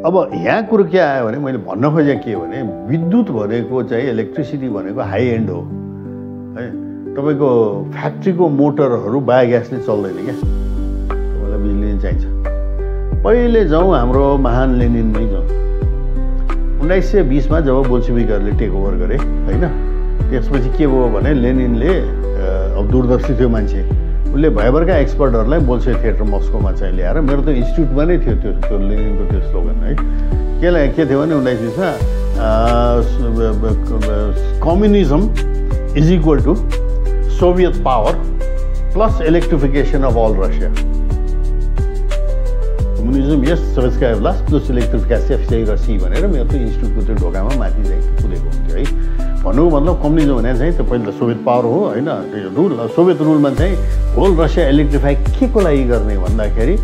अब यहाँ कुरो के आयो भने मैले भन्न खोजेको के भने विद्युत भनेको चाहिँ इलेक्ट्रिसिटी भनेको हाई एन्ड हो है। तपाईँको फ्याक्ट्रीको मोटरहरू बायोग्यासले चल्दैन क्या, तपाईँलाई बिजुली नै चाहिन्छ। पहिले जाउँ हाम्रो महान लेनिनमै जाउँ। 1920 मा जब बोल्सेविकहरूले टेक ओभर गरे होइन, त्यसपछि के भयो भने लेनिनले अब दूरदर्शी थियो मान्छे, उसले भयभरका एक्सपर्टहरूलाई बोल्से थिएटर मस्कोमा चाहिँ ल्याएर, मेरो त इन्स्टिट्युटमा नै थियो त्यो लेनिनको त्यो स्लोगन है। के थियो भने 1920 मा communism is equal to Soviet power plus electrification of all Russia. Communism यस सोभियतका ब्लास प्लस इलेक्ट्रिफिकेसन चाहिँ रसी भनेर मेरो त इन्स्टिट्युटको त्यो ढोकामा माथि चाहिँ कुदेको हुन्थ्यो है। भन्नुको मतलब कम्युनिजम भने चाहिँ त्यो पहिला त सोभियत पावर हो होइन, रुल सोभियत रुलमा चाहिँ होल रसिया इलेक्ट्रिफाई के को लागि गर्ने भन्दाखेरि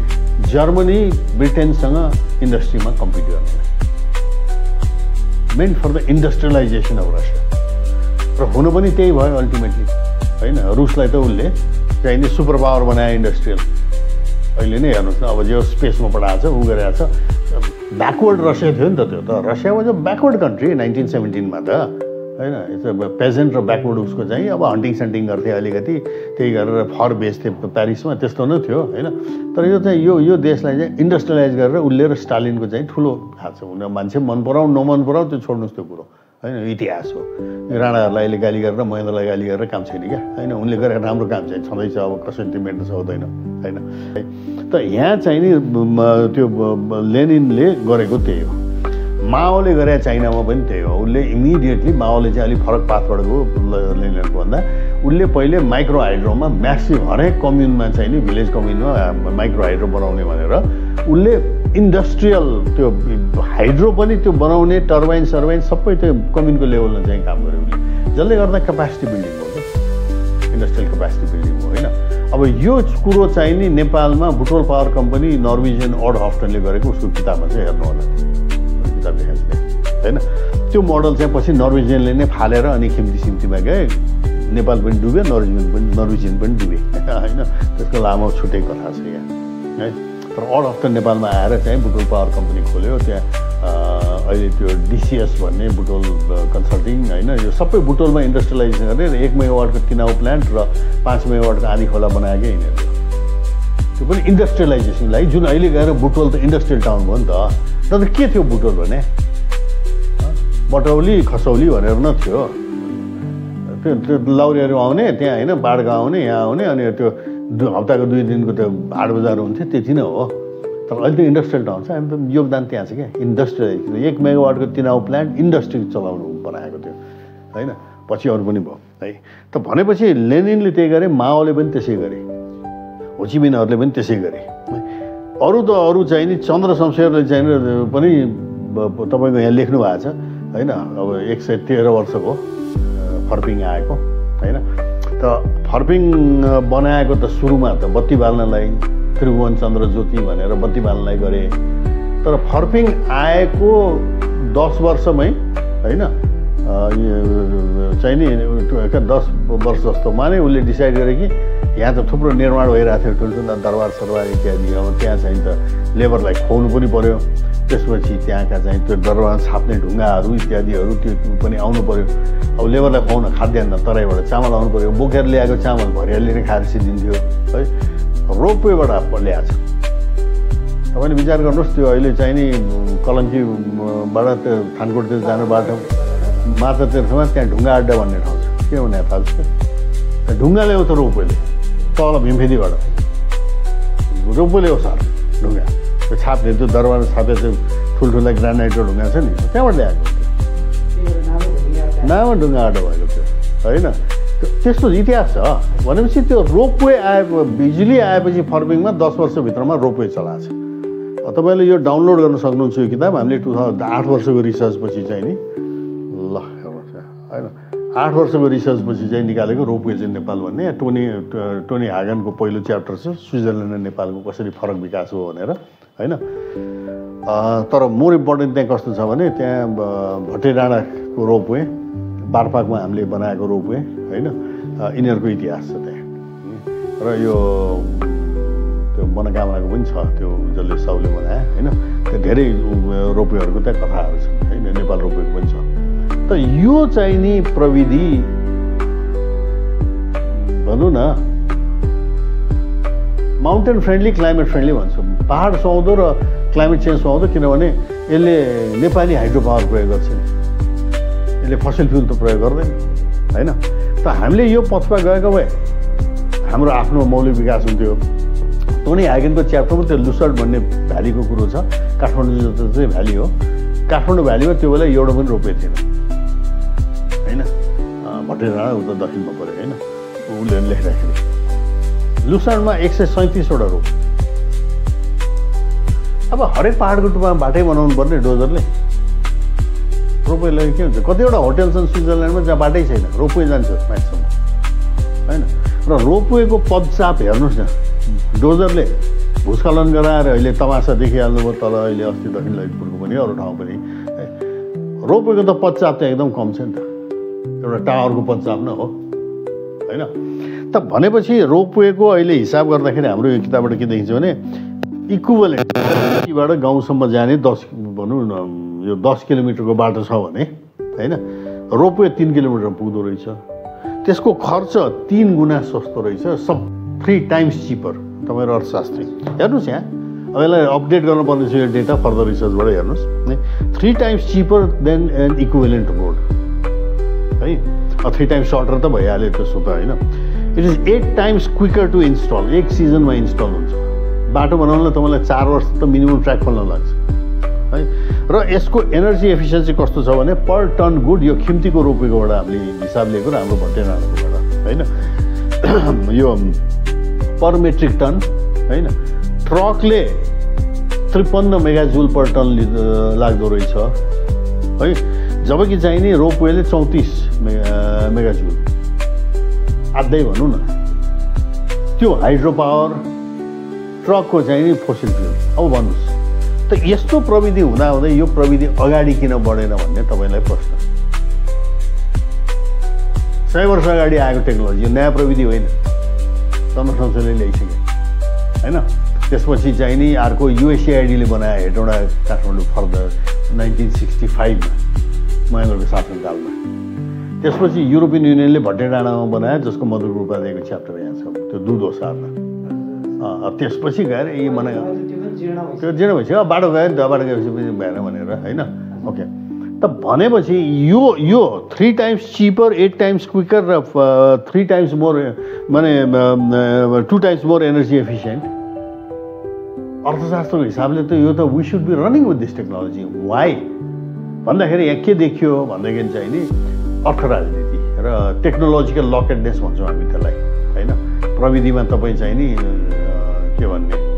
जर्मनी ब्रिटेनसँग इन्डस्ट्रीमा कम्पिट गर्ने, meant for the industrialisation of Russia. र हुनु पनि त्यही भयो अल्टिमेटली होइन। रुसलाई त उसले चाहिने सुपर पावर बनायो इन्डस्ट्रियल। अहिले नै हेर्नुहोस् न, अब जो स्पेसमा पठाएको छ ऊ गरेको छ। ब्याकवर्ड रसिया थियो नि त, त्यो त Russia was a backward country 1917 मा त होइन। पेजेन्ट र ब्याकवर्ड उसको चाहिँ अब हन्टिङ सन्टिङ गर्थे अलिकति, त्यही गरेर फर बेच्थे प्यारिसमा, त्यस्तो नै थियो होइन। तर यो चाहिँ यो देशलाई चाहिँ इन्डस्ट्रियलाइज गरेर उसले र स्टालिनको चाहिँ ठुलो हात छ। उनीहरू मान्छे मन पराउँ नमन पराउँ त्यो छोड्नुहोस् त्यो कुरो होइन, इतिहास हो। राणाहरूलाई अहिले गाली गरेर महेन्द्रलाई गाली गरेर काम छैन क्या होइन। उनले गरेको राम्रो काम चाहिँ छँदैछ, अब कसरी त्यो मेट्न सक्दैन होइन। त यहाँ चाहिँ नि त्यो लेनिनले गरेको त्यही हो, माओले गरे चाइनामा पनि त्यही हो। उसले इमिडिएटली माओले चाहिँ अलिक फरक पाथबाट गयो लेनिनको भन्दा। उसले पहिले माइक्रो हाइड्रोमा म्यासिभ हरेक कम्युनमा चाहिँ नि भिलेज कम्युनमा माइक्रो हाइड्रो बनाउने भनेर उसले इन्डस्ट्रियल त्यो हाइड्रो पनि त्यो बनाउने टर्बाइन सर्बाइन सबै त्यो कम्युनको लेभलमा चाहिँ काम गर्यो उसले, जसले गर्दा क्यापासिटी बिल्डिङ हो क्या, इन्डस्ट्रियल क्यापासिटी बिल्डिङ हो होइन। अब यो कुरो चाहिँ नि नेपालमा Butwal power company Norwegian Odd हफ्टनले गरेको उसको किताबमा चाहिँ हेर्नु होला, किताब देखाएको होइन। त्यो मोडल चाहिँ पछि नर्वेजियनले नै फालेर अनि खिम्तीमा गए, नेपाल पनि डुब्यो, नर्वेजियन पनि डुबे होइन। त्यसको लामो छुट्टै कथा छ यहाँ है। तर अड हफ्टन नेपालमा आएर चाहिँ बुटोल पावर कम्पनी खोल्यो, त्यहाँ अहिले त्यो डिसिएस भन्ने बुटोल कन्सल्टिङ होइन, यो सबै बुटोलमा इन्डस्ट्रियलाइजेसन गरेर 1 मेगावाटको तिनाउ प्लान्ट र 5 मेगावाटको आधी खोला बनाएकै यिनीहरू। त्यो पनि इन्डस्ट्रियलाइजेसनलाई, जुन अहिले गएर बुटोल त इन्डस्ट्रियल टाउन भयो नि त। तर के थियो बुटोल भने बटौली खसौली भनेर न थियो, त्यो लाउरीहरू आउने त्यहाँ होइन, बाढका आउने यहाँ आउने, अनि त्यो हप्ताको 2 दिनको त्यो हाट बजार हुन्थ्यो, त्यति नै हो। तर अहिले त इन्डस्ट्रियल टाउन छ, हामी त योगदान त्यहाँ छ क्या इन्डस्ट्रियल। 1 मेगावाटको तिनाउ प्लान्ट इन्डस्ट्री चलाउनु बनाएको थियो होइन, पछि अरू पनि भयो है। त भनेपछि लेनिनले त्यही गरे, माओले पनि त्यसै गरे, होचिमिनहरूले पनि त्यसै गरे। अरू त अरू चाहिँ नि चन्द्र शमशेरले चाहिँ पनि तपाईँको यहाँ लेख्नु भएको छ होइन। अब 113 वर्षको फर्पिङ आएको होइन। त फर्पिङ बनाएको त सुरुमा त बत्ती बाल्नलाई त्रिभुवन चन्द्र ज्योति भनेर बत्ती बाल्नलाई गरे। तर फर्पिङ आएको 10 वर्षमै होइन चाहिँ नि 10 वर्ष जस्तोमा नै उसले डिसाइड गरे कि यहाँ त थुप्रो निर्माण भइरहेको थियो, ठुल्ठुला दरबार सरबार इत्यादि। अब त्यहाँ चाहिँ त लेबरलाई खुवाउनु पनि पऱ्यो, त्यसपछि त्यहाँका चाहिँ त्यो दरबार छाप्ने ढुङ्गाहरू इत्यादिहरू त्यो पनि आउनु पऱ्यो। अब लेबरलाई खुवाउन खाद्यान्न तराईबाट चामल आउनु पऱ्यो, बोकेर ल्याएको चामल भरियाले नै खाएर सिद्धिन्थ्यो है। रोपवेबाट ल्याएको छ। तपाईँले विचार गर्नुहोस्, त्यो अहिले चाहिँ नि कलङ्कीबाट त्यो थानकोटतिर जाने बाटो माता तीर्थमा त्यहाँ ढुङ्गा अड्डा भन्ने ठाउँ छ, के भने थाहा छ? ढुङ्गा ल्याउँछ रोपवेले तल भीमफेदीबाट, रोपवे ल्याउँछ ढुङ्गा, त्यो छाप्ने त्यो दरबार छापे त्यो ठुल्ठुला ग्रानाइटको ढुङ्गा छ नि, त्यहाँबाट ल्याएको नाममा ढुङ्गा अड्डा भएको थियो होइन। त्यस्तो इतिहास छ। भनेपछि त्यो रोपवे आए, बिजुली आएपछि फर्पिङमा 10 वर्षभित्रमा रोपवे चलाएको छ। तपाईँले यो डाउनलोड गर्न सक्नुहुन्छ यो किताब, हामीले 2008 वर्षको रिसर्चपछि चाहिँ नि ल हेर्नुहोस् होइन, 8 वर्षको रिसर्चपछि चाहिँ निकालेको रोपवे चाहिँ नेपाल भन्ने। टोनी हागनको पहिलो च्याप्टर छ, स्विजरल्यान्ड र नेपालको कसरी फरक विकास हो भनेर होइन। तर मोर इम्पोर्टेन्ट त्यहाँ कस्तो छ भने त्यहाँ भट्टे डाँडाको रोपवे, बारपाकमा हामीले बनाएको रोपवे होइन, यिनीहरूको इतिहास छ त्यहाँ। र यो त्यो मनोकामनाको पनि छ त्यो जसले सबले बनाए होइन त्यो धेरै रोपवेहरूको त्यहाँ कथाहरू छन् होइन नेपाल रोपवेको पनि छ त यो चाहिँ नि प्रविधि भनौँ न माउन्टेन फ्रेन्डली क्लाइमेट फ्रेन्डली भन्छौँ पहाड सुहाउँदो र क्लाइमेट चेन्ज सुहाउँदो किनभने यसले नेपाली हाइड्रो पावर प्रयोग गर्छ नि यसले फसिल फ्युल त प्रयोग गर्दैन होइन त हामीले यो पथमा गएको भए हाम्रो आफ्नो मौलिक विकास हुन्थ्यो टोनी ह्यागेनको च्याप्टरमा त्यो लुसर्ड भन्ने भ्यालीको कुरो छ काठमाडौँ जस्तो चाहिँ भ्याली हो काठमाडौँ भ्यालीमा त्यो बेला एउटा पनि रोपवे थिएन होइन भट्टेर डाँडा उता दक्षिणमा पऱ्यो होइन उसले लेख्दाखेरि लुसर्डमा 137वटा रोप अब हरेक पहाडको टुप्पामा बाटै बनाउनु पर्ने डोजरले रोपवेलाई के हुन्छ कतिवटा होटल छन् स्विजरल्यान्डमा जहाँ बाटै छैन रोपवे जान्छ म्याक्सिमम होइन र रोपवेको पदचाप हेर्नुहोस् न डोजरले भूस्खलन गराएर अहिले तमासा देखिहाल्नुभयो तल अहिले अस्ति दक्षिण ललितपुरको पनि अरू ठाउँ पनि रोपवेको त पदचाप त एकदम कम छ नि त एउटा टावरको पदचाप न हो होइन त भनेपछि रोपवेको अहिले हिसाब गर्दाखेरि हाम्रो यो किताबबाट के देखिन्छ भने इक्विभलेन्टबाट गाउँसम्म जाने 10 भनौँ न यो 10 किलोमिटरको बाटो छ भने होइन रोपवे 3 किलोमिटर पुग्दो रहेछ त्यसको खर्च 3 गुणा सस्तो रहेछ 3 टाइम्स चिपर तपाईँहरू अर्थशास्त्री हेर्नुहोस् यहाँ अब यसलाई अपडेट गर्नुपर्ने छ यो डेटा फर्दर रिसर्चबाट हेर्नुहोस् 3 times cheaper than an equivalent road है 3 टाइम्स सर्टर त भइहाल्यो त्यसो त होइन it is 8 times quicker to install एक सिजनमा इन्स्टल हुन्छ बाटो बनाउनलाई तपाईँलाई 4 वर्ष त मिनिमम ट्र्याक खोल्न लाग्छ है र यसको एनर्जी एफिसियन्सी कस्तो छ भने पर टन गुड यो खिम्तीको रोपेकोबाट हामीले हिसाब लिएको र हाम्रो भट्टेनाडोकोबाट होइन यो पर मेट्रिक टन होइन ट्रकले 53 मेगाजुल पर टन लाग्दो रहेछ है जबकि चाहिँ नि रोपवेले 34 मेगाजुल आधै भनौँ न त्यो हाइड्रो पावर ट्रकको चाहिँ नि फोसिल फ्युल अब भन्नुहोस् त यस्तो प्रविधि हुँदाहुँदै यो प्रविधि अगाडि किन बढेन भन्ने तपाईँलाई प्रश्न 100 वर्ष अगाडि आएको टेक्नोलोजी यो नयाँ प्रविधि होइन जनसंस्थाले ल्याइसक्यो होइन त्यसपछि चाहिँ नि अर्को युएसएआइडीले बनाए हेटौँडा काठमाडौँ फर्दर 1965मा महेन्द्रको शासनकालमा त्यसपछि युरोपियन युनियनले भट्टेडाँडामा बनाए जसको मधुर उपाध्यायको च्याप्टर यहाँ छ त्यो दुधो सार्न त्यसपछि गएर यी मना त्यो जीर्ण भइसक्यो बाटो गयो नि त बाटो गएपछि भएन भनेर होइन ओके त भनेपछि यो 3 टाइम्स चिपर 8 टाइम्स क्विकर र 3 टाइम्स मोर माने 2 टाइम्स मोर एनर्जी एफिसियन्ट अर्थशास्त्रको हिसाबले त यो त we should be running with this technology why भन्दाखेरि यहाँ के देखियो भन्दाखेरि चाहिँ नि अर्थ राजनीति र टेक्नोलोजिकल लकेडनेस भन्छौँ हामी त्यसलाई होइन प्रविधिमा तपाईँ चाहिँ नि के भन्ने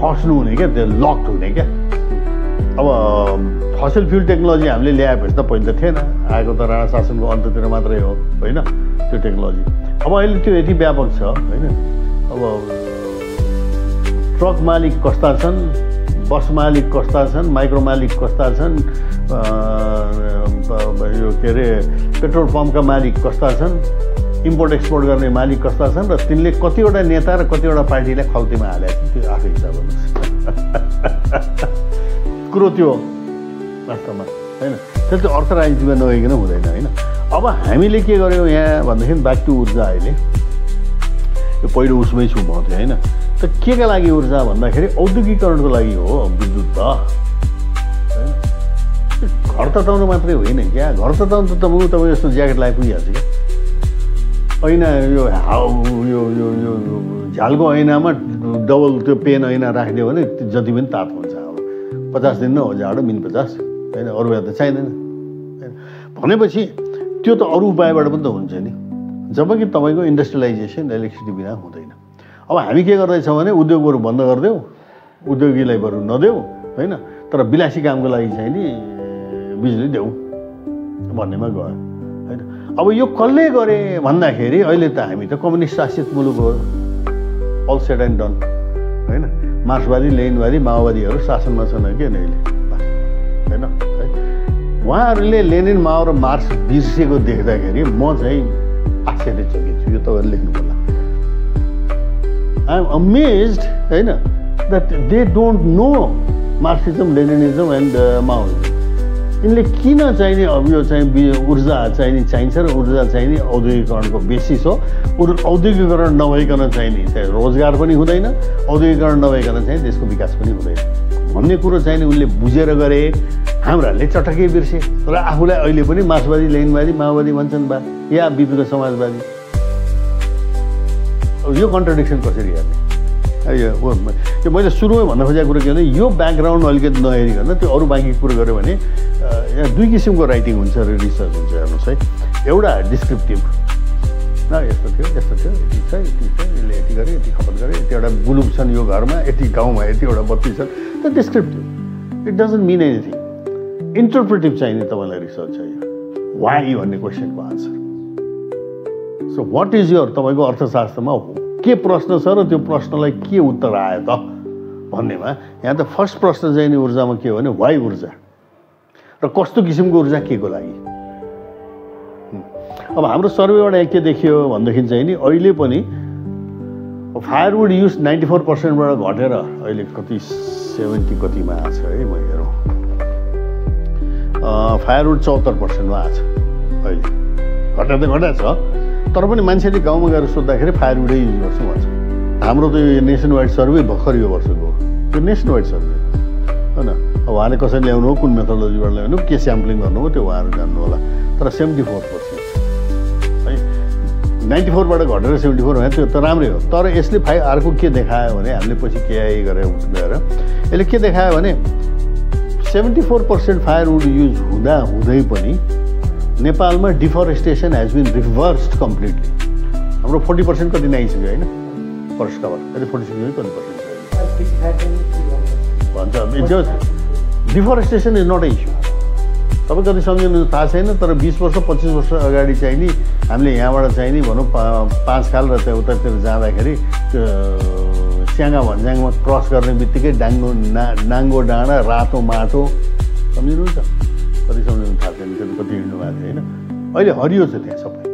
फस्नु हुने क्या त्यो लक्ड हुने क्या अब फसिल फ्युल टेक्नोलोजी हामीले ल्याएपछि त पहिले त थिएन आएको त राणा शासनको अन्ततिर मात्रै हो होइन त्यो टेक्नोलोजी अब अहिले त्यो यति व्यापक छ होइन अब ट्रक मालिक कस्ता छन् बस मालिक कस्ता छन् माइक्रो मालिक कस्ता छन् यो के अरे पेट्रोल पम्पका मालिक कस्ता छन् इम्पोर्ट एक्सपोर्ट गर्ने मालिक कस्ता छन् र तिनले कतिवटा नेता र कतिवटा पार्टीलाई खल्तीमा हालेको छ त्यो आफै हिसाब गर्नुहोस् कुरो त्यो वास्तवमा होइन त्यसले अर्थ राजनीतिमा नगइकन हुँदैन होइन अब हामीले के गर्यौँ यहाँ भन्दाखेरि ब्याक टु ऊर्जा अहिले यो पहिलो उसमै छु म चाहिँ होइन त के का लागि ऊर्जा भन्दाखेरि औद्योगिकरणको लागि हो विद्युत त होइन घर तताउनु मात्रै होइन क्या घर तताउनु त तपाईँ जस्तो ज्याकेट लगाइ पुगिहाल्छ क्या ऐना यो यो यो यो झ्यालको ऐनामा डबल त्यो पेन ऐना राखिदियो भने जति पनि तातो हुन्छ अब 50 दिन न हो जाडो -50 होइन अरू बेला त चाहिँदैन होइन भनेपछि त्यो त अरू उपायबाट पनि त हुन्छ नि जबकि तपाईँको इन्डस्ट्रियलाइजेसन इलेक्ट्रिसिटी बिना हुँदैन अब हामी के गर्दैछौँ भने उद्योगहरू बन्द गरिदेऊ उद्योगीलाई बरु नदेऊ होइन तर विलासी कामको लागि चाहिँ नि बिजुली देऊ भन्नेमा गयो होइन अब यो कसले गरे भन्दाखेरि अहिले त हामी त कम्युनिस्ट शासित मुलुक हो अल सेड एन्ड डन होइन मार्क्सवादी लेनिनवादी माओवादीहरू शासनमा छन् कि अहिले होइन उहाँहरूले लेनिन माओ र मार्क्स बिर्सेको देख्दाखेरि म चाहिँ आश्चर्यचकित छु यो तपाईँहरूले लेख्नु पर्ला आई एम अमेज्ड होइन that they don't know Marxism Leninism and Maoism यिनले किन चाहिने अब यो चाहिँ ऊर्जा चाहिन्छ र ऊर्जा चाहिने औद्योगिकरणको बेसिस हो औद्योगिकरण नभइकन चाहिने रोजगार पनि हुँदैन औद्योगिकरण नभइकन चाहिँ देशको विकास पनि हुँदैन भन्ने कुरो चाहिँ उनले बुझेर गरे हाम्राले चटक्कै बिर्से तर आफूलाई अहिले पनि मार्क्सवादी लेनिनवादी माओवादी भन्छन् बा या विपीको समाजवादी यो कन्ट्रडिक्सन कसरी हेर्ने यो मैले सुरुमै भन्न खोजेको कुरो के भने यो ब्याकग्राउन्ड अलिकति नहेरिकन त्यो अरू बाँकी कुरो गऱ्यो भने यहाँ दुई किसिमको राइटिङ हुन्छ र रिसर्च हुन्छ हेर्नुहोस् है एउटा डिस्क्रिप्टिभ न यस्तो थियो यति छ यसले यति गरे यति खपत गरे यतिवटा बुलुक छन् यो घरमा यति गाउँमा यतिवटा बत्ती छन् त्यो descriptive it doesn't mean anything interpretive चाहिने तपाईँलाई रिसर्च चाहियो वाइ भन्ने क्वेसनको answer so what is your तपाईँको अर्थशास्त्रमा के प्रश्न छ र त्यो प्रश्नलाई के उत्तर आयो त भन्नेमा यहाँ त फर्स्ट प्रश्न चाहिँ नि ऊर्जामा के हो भने वाइ ऊर्जा र कस्तो किसिमको ऊर्जा के को लागि अब हाम्रो सर्वेबाट के देखियो भनेदेखि चाहिँ नि अहिले पनि फायरवुड युज 94%बाट घटेर अहिले कति 70 कतिमा आएको छ है म हेरौँ फायरवुड 74%मा आएको छ अहिले घटेको छ तर पनि मान्छेले गाउँमा गएर सोद्धाखेरि फायरवुडै युज गर्छौँ भन्छ हाम्रो त यो नेसन वाइड सर्वे भर्खर यो वर्षको त्यो नेसन वाइड सर्वे होइन अब उहाँले कसरी ल्याउनु हो कुन मेथोलोजीबाट ल्याउनु के स्याम्पलिङ गर्नु हो त्यो उहाँहरू जान्नु होला तर 74% है 94बाट घटेर 74 भने त्यो त राम्रै हो तर यसले अर्को के देखायो भने हामीले पछि केआई गरेर गएर यसले के देखायो भने 74% फायरवुड युज हुँदै पनि नेपालमा डिफरेस्टेसन हेज बिन रिभर्स्ड कम्प्लिटली हाम्रो 40% कति नआइसक्यो होइन फरेस्ट कभर कति 46 कति भन्छ deforestation is not a issue तपाईँ कति सम्झिनु थाहा छैन तर 20 वर्ष 25 वर्ष अगाडि चाहिँ नि हामीले यहाँबाट चाहिँ नि भनौँ 5 खाल र चाहिँ उतातिर जाँदाखेरि स्याङ्गा भन्ज्याङमा क्रस गर्ने बित्तिकै नाङ्गो डाँडा रातो माटो सम्झिनुहुन्छ कति सम्झिनु थाहा छैन त्यो कति हिँड्नु भएको थियो होइन अहिले हरियो छ त्यहाँ सबै